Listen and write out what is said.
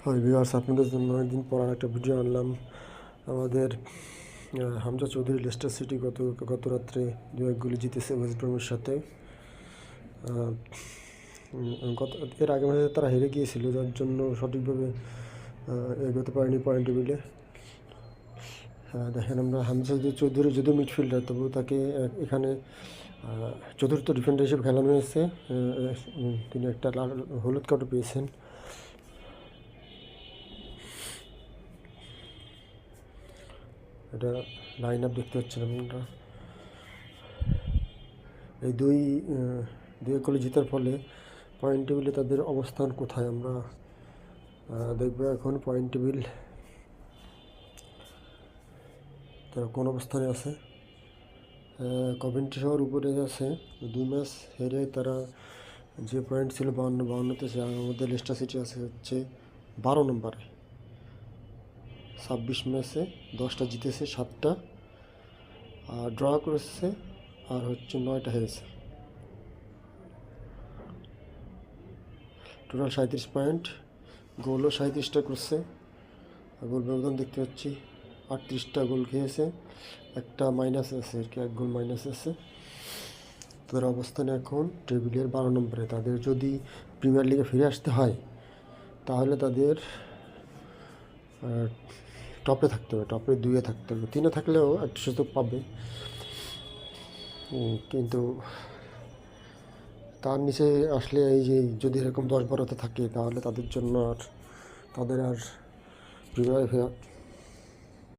হয় ভিউয়ার্স, আপনাদের জন্য অনেকদিন পর একটা ভিডিও আনলাম। আমাদের হামজা চৌধুরী লেস্টার সিটি গত রাত্রে 2-1 গোলে জিতেছে ওয়েস্ট ব্রমের সাথে। এর আগে ম্যাচে তারা হেরে গিয়েছিল, যার জন্য সঠিকভাবে এগোতে পারেনি পয়েন্ট টেবিলে। দেখেন, আমরা হামজা চৌধুরী যদিও মিডফিল্ডার, তবুও তাকে এখানে চতুর্থ ডিফেন্ডার হিসেবে খেলানো হয়েছে। তিনি একটা হলুদ কার্ডও পেয়েছেন। এটা লাইন আপ দেখতে পাচ্ছেন আপনারা। এই দুই গোলে জেতার ফলে পয়েন্ট টেবিলে তাদের অবস্থান কোথায় আমরা দেখব এখন। পয়েন্ট টেবিল তারা কোন অবস্থানে আছে। কভেন্ট্রি শহর উপরে আছে, 2 ম্যাচ হেরে তারা যে পয়েন্ট ছিল 52-52তে, আমাদের লেস্টার সিটি আছে হচ্ছে 12 নম্বরে। 26 ম্যাচে 10টা জিতেছে, 7টা আর ড্র করেছে, আর হচ্ছে 9টা হেরেছে। Total 37 point. গোলও 37টা করছে। গোল ব্যবধান দেখতে পাচ্ছি 38টা গোল খেয়েছে, একটা মাইনাস আছে আর কি, 1 গোল মাইনাস আছে। তাদের অবস্থানে এখন টেবিলের 12 নম্বরে। তাদের যদি প্রিমিয়ার লিগে ফিরে আসতে হয় তাহলে তাদের টপে থাকতে হবে, টপে 2-এ থাকতে হবে। 3-এ থাকলেও একটা সুযোগ পাবে, কিন্তু তার নিচে আসলে এই যে যদি এরকম 10-12তে থাকে তাহলে তাদের জন্য আর প্রিমিয়ারে